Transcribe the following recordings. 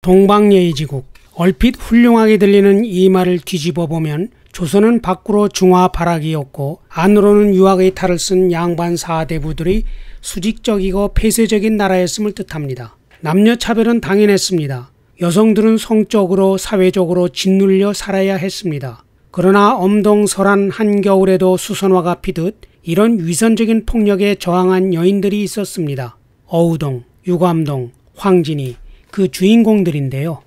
동방예의지국. 얼핏 훌륭하게 들리는 이 말을 뒤집어 보면 조선은 밖으로 중화 발악이었고 안으로는 유학의 탈을 쓴 양반 사대부들이 수직적이고 폐쇄적인 나라였음을 뜻합니다. 남녀 차별은 당연했습니다. 여성들은 성적으로 사회적으로 짓눌려 살아야 했습니다. 그러나 엄동설한 한겨울에도 수선화가 피듯 이런 위선적인 폭력에 저항한 여인들이 있었습니다. 어우동, 유감동, 황진이 그 주인공들인데요.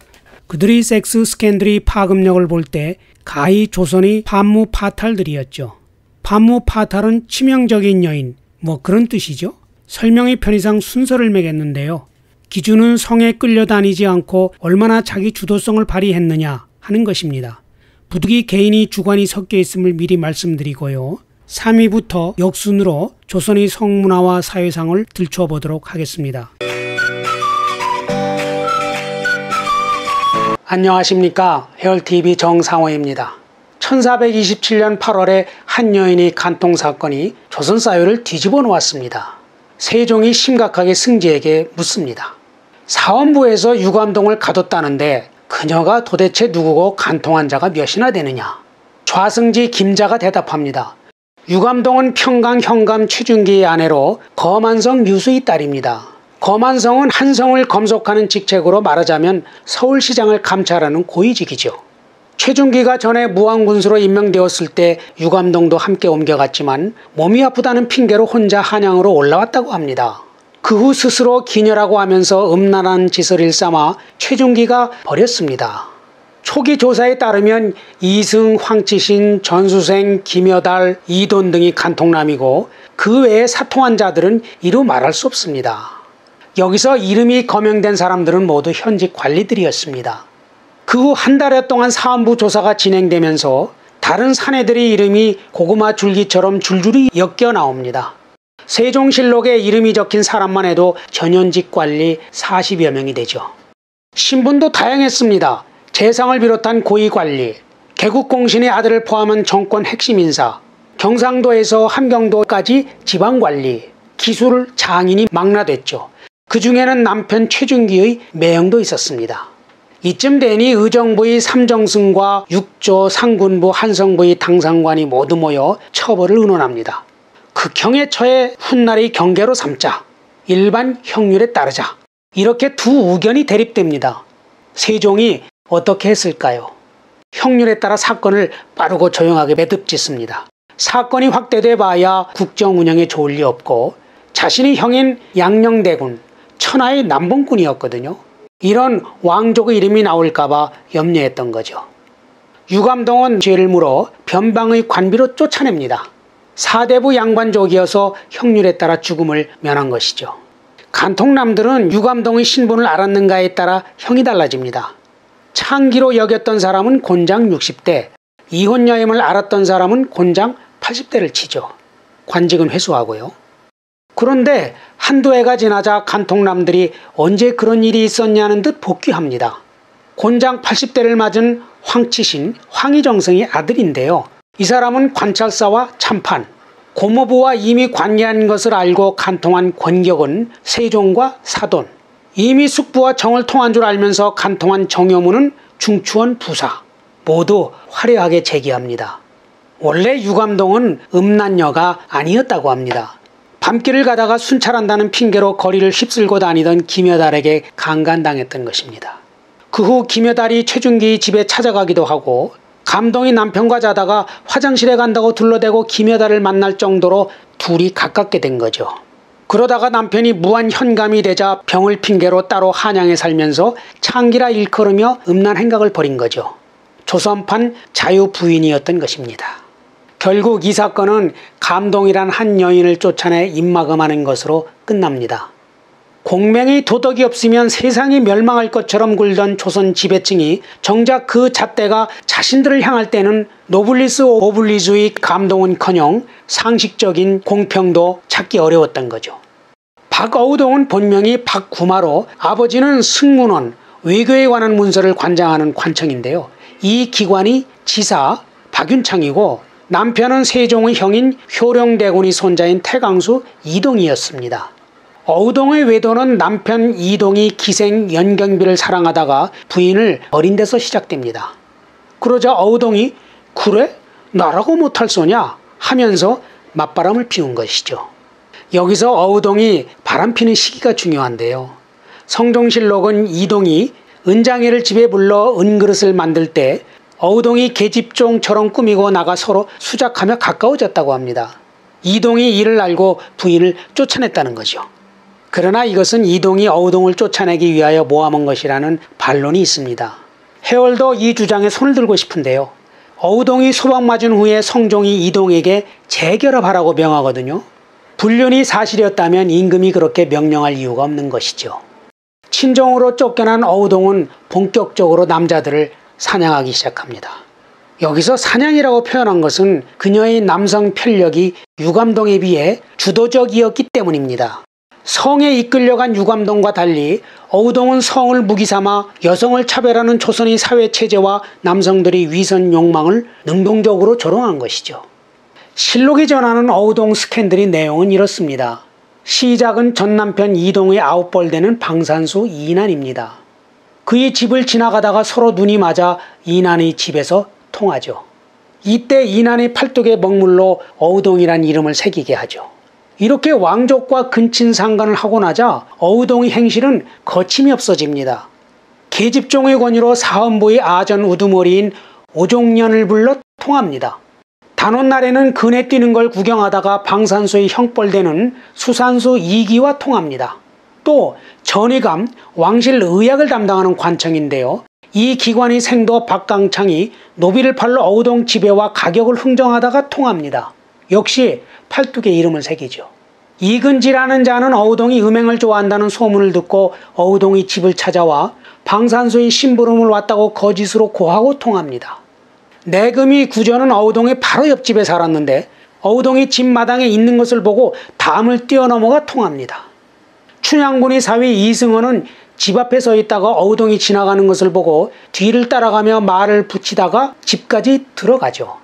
그들이 섹스 스캔들이 파급력을 볼 때 가히 조선의 판무파탈들이었죠. 판무파탈은 치명적인 여인, 뭐 그런 뜻이죠. 설명의 편의상 순서를 매겼는데요. 기준은 성에 끌려다니지 않고 얼마나 자기 주도성을 발휘했느냐 하는 것입니다. 부득이 개인이 주관이 섞여 있음을 미리 말씀드리고요. 3위부터 역순으로 조선의 성문화와 사회상을 들춰보도록 하겠습니다. 안녕하십니까. 해얼TV 정상호입니다. 1427년 8월에 한 여인의 간통사건이 조선 사회를 뒤집어 놓았습니다. 세종이 심각하게 승지에게 묻습니다. 사원부에서 유감동을 가뒀다는데 그녀가 도대체 누구고 간통한 자가 몇이나 되느냐. 좌승지 김자가 대답합니다. 유감동은 평강 현감 최준기의 아내로 거만성 묘수의 딸입니다. 거만성은 한성을 검속하는 직책으로 말하자면 서울시장을 감찰하는 고위직이죠. 최준기가 전에 무안군수로 임명되었을 때 유감동도 함께 옮겨갔지만 몸이 아프다는 핑계로 혼자 한양으로 올라왔다고 합니다. 그 후 스스로 기녀라고 하면서 음란한 짓을 일삼아 최준기가 버렸습니다. 초기 조사에 따르면 이승, 황치신, 전수생, 김여달, 이돈 등이 간통남이고 그 외에 사통한 자들은 이루 말할 수 없습니다. 여기서 이름이 거명된 사람들은 모두 현직 관리들이었습니다. 그 후 한 달여 동안 사안부 조사가 진행되면서 다른 사내들의 이름이 고구마 줄기처럼 줄줄이 엮여 나옵니다. 세종실록에 이름이 적힌 사람만 해도 전현직 관리 40여 명이 되죠. 신분도 다양했습니다. 재상을 비롯한 고위관리, 개국공신의 아들을 포함한 정권 핵심 인사, 경상도에서 함경도까지 지방관리, 기술 장인이 망라됐죠. 그 중에는 남편 최준기의 매형도 있었습니다. 이쯤 되니 의정부의 삼정승과 육조, 상군부, 한성부의 당상관이 모두 모여 처벌을 의논합니다. 극형에 처해 훗날의 경계로 삼자, 일반 형률에 따르자. 이렇게 두 의견이 대립됩니다. 세종이 어떻게 했을까요? 형률에 따라 사건을 빠르고 조용하게 매듭짓습니다. 사건이 확대돼 봐야 국정 운영에 좋을 리 없고 자신의 형인 양녕대군, 천하의 남봉꾼이었거든요. 이런 왕족의 이름이 나올까봐 염려했던 거죠. 유감동은 죄를 물어 변방의 관비로 쫓아냅니다. 사대부 양반족이어서 형률에 따라 죽음을 면한 것이죠. 간통남들은 유감동의 신분을 알았는가에 따라 형이 달라집니다. 창기로 여겼던 사람은 곤장 60대, 이혼여임을 알았던 사람은 곤장 80대를 치죠. 관직은 회수하고요. 그런데 한두 해가 지나자 간통남들이 언제 그런 일이 있었냐는 듯 복귀합니다. 곤장 80대를 맞은 황치신, 황희정성의 아들인데요. 이 사람은 관찰사와 참판, 고모부와 이미 관계한 것을 알고 간통한 권격은 세종과 사돈, 이미 숙부와 정을 통한 줄 알면서 간통한 정여무는 중추원 부사, 모두 화려하게 제기합니다. 원래 유감동은 음란녀가 아니었다고 합니다. 밤길을 가다가 순찰한다는 핑계로 거리를 휩쓸고 다니던 김여달에게 강간당했던 것입니다. 그 후 김여달이 최준기 집에 찾아가기도 하고 감동이 남편과 자다가 화장실에 간다고 둘러대고 김여달을 만날 정도로 둘이 가깝게 된 거죠. 그러다가 남편이 무한 현감이 되자 병을 핑계로 따로 한양에 살면서 창기라 일컬으며 음란 행각을 벌인 거죠. 조선판 자유부인이었던 것입니다. 결국 이 사건은 감동이란 한 여인을 쫓아내 입막음하는 것으로 끝납니다. 공명의 도덕이 없으면 세상이 멸망할 것처럼 굴던 조선 지배층이 정작 그 잣대가 자신들을 향할 때는 노블리스 오블리주의 감동은커녕 상식적인 공평도 찾기 어려웠던 거죠. 박어우동은 본명이 박구마로 아버지는 승문원, 외교에 관한 문서를 관장하는 관청인데요. 이 기관이 지사 박윤창이고 남편은 세종의 형인 효령대군의 손자인 태강수 이동이었습니다. 어우동의 외도는 남편 이동이 기생 연경비를 사랑하다가 부인을 버린 데서 시작됩니다. 그러자 어우동이 그래? 나라고 못할 소냐? 하면서 맞바람을 피운 것이죠. 여기서 어우동이 바람피는 시기가 중요한데요. 성종실록은 이동이 은장애를 집에 불러 은그릇을 만들 때 어우동이 계집종처럼 꾸미고 나가 서로 수작하며 가까워졌다고 합니다. 이동이 이를 알고 부인을 쫓아냈다는 거죠. 그러나 이것은 이동이 어우동을 쫓아내기 위하여 모함한 것이라는 반론이 있습니다. 해월도 이 주장에 손을 들고 싶은데요. 어우동이 소방 맞은 후에 성종이 이동에게 재결합하라고 명하거든요. 불륜이 사실이었다면 임금이 그렇게 명령할 이유가 없는 것이죠. 친정으로 쫓겨난 어우동은 본격적으로 남자들을 사냥하기 시작합니다. 여기서 사냥이라고 표현한 것은 그녀의 남성 편력이 유감동에 비해 주도적이었기 때문입니다. 성에 이끌려간 유감동과 달리 어우동은 성을 무기 삼아 여성을 차별하는 조선의 사회체제와 남성들의 위선 욕망을 능동적으로 조롱한 것이죠. 실록이 전하는 어우동 스캔들의 내용은 이렇습니다. 시작은 전남편 이동의 9벌 되는 방산수 이난입니다. 그의 집을 지나가다가 서로 눈이 맞아 이난의 집에서 통하죠. 이때 이난의 팔뚝에 먹물로 어우동이란 이름을 새기게 하죠. 이렇게 왕족과 근친상간을 하고 나자 어우동의 행실은 거침이 없어집니다. 계집종의 권유로 사헌부의 아전 우두머리인 오종년을 불러 통합니다. 단오날에는 근에 뛰는 걸 구경하다가 방산수의 형벌되는 수산수 이기와 통합니다. 또 전의감, 왕실 의약을 담당하는 관청인데요. 이 기관의 생도 박강창이 노비를 팔러 어우동 지배와 가격을 흥정하다가 통합니다. 역시 팔뚝에 이름을 새기죠. 이근지라는 자는 어우동이 음행을 좋아한다는 소문을 듣고 어우동이 집을 찾아와 방산수의 심부름을 왔다고 거짓으로 고하고 통합니다. 내금이 구전은 어우동의 바로 옆집에 살았는데 어우동이 집 마당에 있는 것을 보고 담을 뛰어넘어가 통합니다. 춘향군의 사위 이승헌은 집 앞에 서 있다가 어우동이 지나가는 것을 보고 뒤를 따라가며 말을 붙이다가 집까지 들어가죠.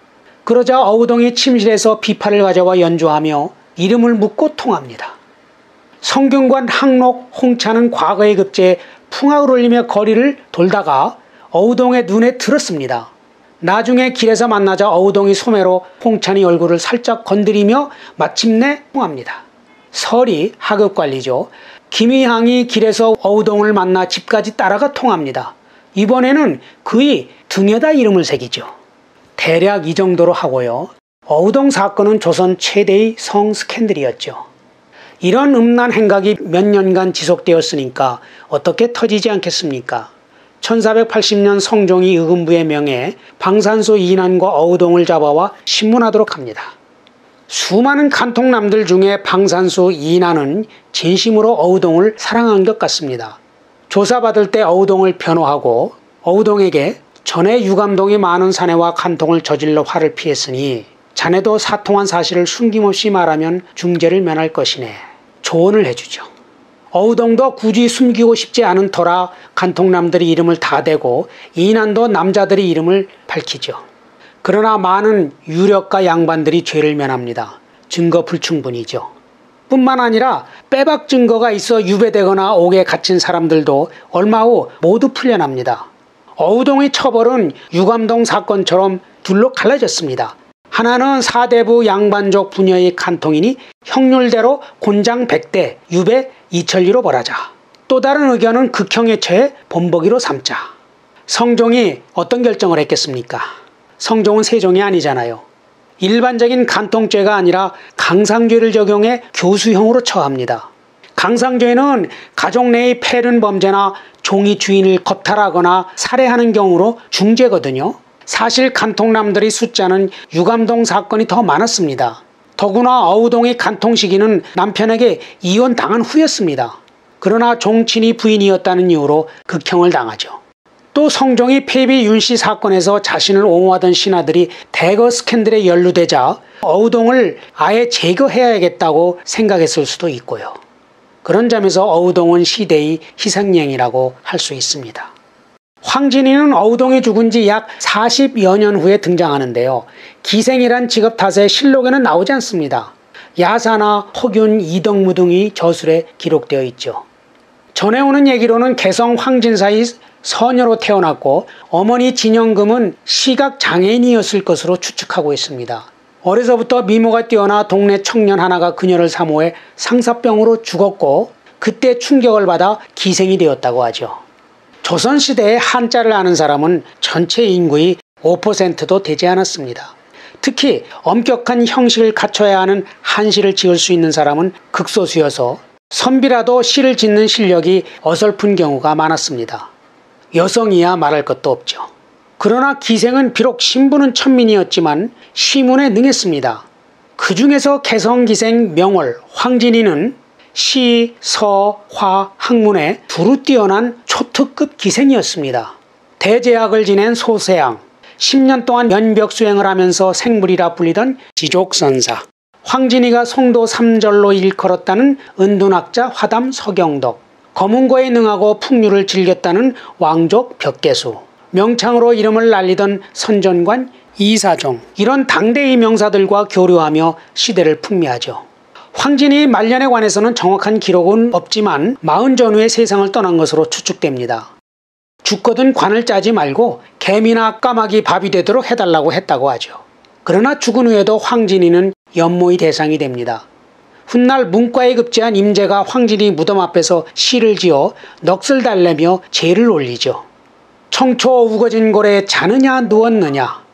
그러자 어우동이 침실에서 비파를 가져와 연주하며 이름을 묻고 통합니다. 성균관 항록 홍차는 과거의 급제에 풍악을 울리며 거리를 돌다가 어우동의 눈에 들었습니다. 나중에 길에서 만나자 어우동이 소매로 홍찬이 얼굴을 살짝 건드리며 마침내 통합니다. 설이 하급관리죠. 김희항이 길에서 어우동을 만나 집까지 따라가 통합니다. 이번에는 그의 등에다 이름을 새기죠. 대략 이 정도로 하고요. 어우동 사건은 조선 최대의 성 스캔들이었죠. 이런 음란 행각이 몇 년간 지속되었으니까 어떻게 터지지 않겠습니까? 1480년 성종이 의금부의 명에 방산수 이난과 어우동을 잡아와 신문하도록 합니다. 수많은 간통남들 중에 방산수 이난은 진심으로 어우동을 사랑한 것 같습니다. 조사받을 때 어우동을 변호하고 어우동에게 전에 유감동이 많은 사내와 간통을 저질러 화를 피했으니 자네도 사통한 사실을 숨김없이 말하면 중죄를 면할 것이네. 조언을 해주죠. 어우동도 굳이 숨기고 싶지 않은 터라 간통남들이 이름을 다 대고 이난도 남자들의 이름을 밝히죠. 그러나 많은 유력과 양반들이 죄를 면합니다. 증거 불충분이죠. 뿐만 아니라 빼박 증거가 있어 유배되거나 옥에 갇힌 사람들도 얼마 후 모두 풀려납니다. 어우동의 처벌은 유감동 사건처럼 둘로 갈라졌습니다. 하나는 사대부 양반족 부녀의 간통이니 형률대로 곤장 100대, 유배 2천리로 벌하자. 또 다른 의견은 극형에 처해 본보기로 삼자. 성종이 어떤 결정을 했겠습니까? 성종은 세종이 아니잖아요. 일반적인 간통죄가 아니라 강상죄를 적용해 교수형으로 처합니다. 강상죄는 가족 내의 폐륜 범죄나 종이 주인을 겁탈하거나 살해하는 경우로 중죄거든요. 사실 간통남들의 숫자는 유감동 사건이 더 많았습니다. 더구나 어우동의 간통 시기는 남편에게 이혼당한 후였습니다. 그러나 종친이 부인이었다는 이유로 극형을 당하죠. 또 성종이 폐비 윤씨 사건에서 자신을 옹호하던 신하들이 대거 스캔들에 연루되자 어우동을 아예 제거해야겠다고 생각했을 수도 있고요. 그런 점에서 어우동은 시대의 희생양이라고 할 수 있습니다. 황진이는 어우동이 죽은 지 약 40여 년 후에 등장하는데요. 기생이란 직업 탓에 실록에는 나오지 않습니다. 야사나 허균, 이덕무 등이 저술에 기록되어 있죠. 전해오는 얘기로는 개성 황진사의 서녀로 태어났고 어머니 진영금은 시각장애인이었을 것으로 추측하고 있습니다. 어려서부터 미모가 뛰어나 동네 청년 하나가 그녀를 사모해 상사병으로 죽었고 그때 충격을 받아 기생이 되었다고 하죠. 조선시대에 한자를 아는 사람은 전체 인구의 5%도 되지 않았습니다. 특히 엄격한 형식을 갖춰야 하는 한시를 지을 수 있는 사람은 극소수여서 선비라도 시를 짓는 실력이 어설픈 경우가 많았습니다. 여성이야 말할 것도 없죠. 그러나 기생은 비록 신분은 천민이었지만 시문에 능했습니다. 그 중에서 개성기생 명월, 황진이는 시, 서, 화, 학문에 두루 뛰어난 초특급 기생이었습니다. 대제학을 지낸 소세양, 10년 동안 연벽수행을 하면서 생물이라 불리던 지족선사, 황진이가 송도 3절로 일컬었다는 은둔학자 화담 서경덕, 검은고에 능하고 풍류를 즐겼다는 왕족 벽계수, 명창으로 이름을 날리던 선전관 이사종, 이런 당대의 명사들과 교류하며 시대를 풍미하죠. 황진이 말년에 관해서는 정확한 기록은 없지만 40 전후에 세상을 떠난 것으로 추측됩니다. 죽거든 관을 짜지 말고 개미나 까마귀 밥이 되도록 해달라고 했다고 하죠. 그러나 죽은 후에도 황진이는 연모의 대상이 됩니다. 훗날 문과에 급제한 임제가 황진이 무덤 앞에서 시를 지어 넋을 달래며 제를 올리죠. 청초 우거진 고래 자느냐 누웠느냐,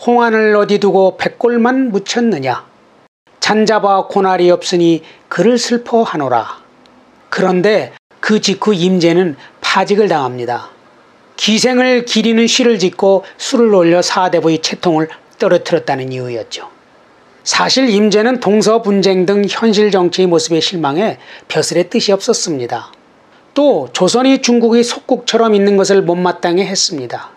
홍안을 어디 두고 백골만 묻혔느냐, 잔잡아 고날이 없으니 그를 슬퍼하노라. 그런데 그 직후 임제는 파직을 당합니다. 기생을 기리는 시를 짓고 술을 올려 사대부의 채통을 떨어뜨렸다는 이유였죠. 사실 임제는 동서분쟁 등 현실 정치의 모습에 실망해 벼슬의 뜻이 없었습니다. 또 조선이 중국의 속국처럼 있는 것을 못마땅해 했습니다.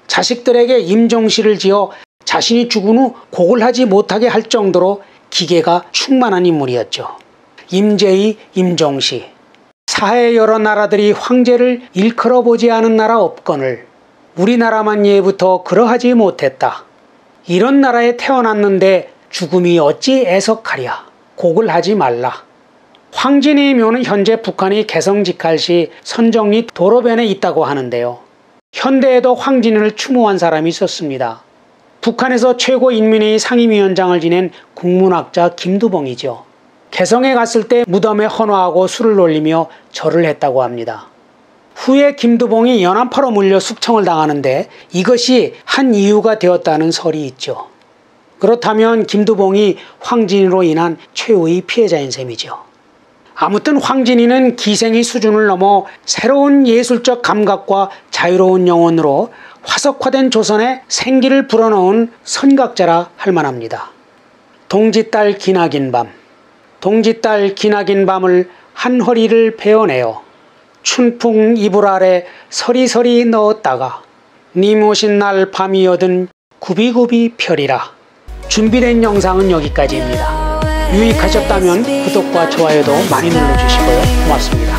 자식들에게 임종시를 지어 자신이 죽은 후 곡을 하지 못하게 할 정도로 기계가 충만한 인물이었죠. 임제의 임종시, 사해 여러 나라들이 황제를 일컬어 보지 않은 나라 없거늘 우리나라만 예부터 그러하지 못했다. 이런 나라에 태어났는데 죽음이 어찌 애석하랴. 곡을 하지 말라. 황진이의 묘는 현재 북한의 개성직할시 선정리 도로변에 있다고 하는데요. 현대에도 황진이를 추모한 사람이 있었습니다. 북한에서 최고 인민회의 상임위원장을 지낸 국문학자 김두봉이죠. 개성에 갔을 때 무덤에 헌화하고 술을 올리며 절을 했다고 합니다. 후에 김두봉이 연안파로 물려 숙청을 당하는데 이것이 한 이유가 되었다는 설이 있죠. 그렇다면 김두봉이 황진이로 인한 최후의 피해자인 셈이죠. 아무튼 황진이는 기생의 수준을 넘어 새로운 예술적 감각과 자유로운 영혼으로 화석화된 조선에 생기를 불어넣은 선각자라 할 만합니다. 동짓달 기나긴 밤, 동짓달 기나긴 밤을 한 허리를 베어내어 춘풍 이불 아래 서리서리 넣었다가 님 오신 날 밤이여든 구비구비 펴리라. 준비된 영상은 여기까지입니다. 유익하셨다면 구독과 좋아요도 많이 눌러주시고요. 고맙습니다.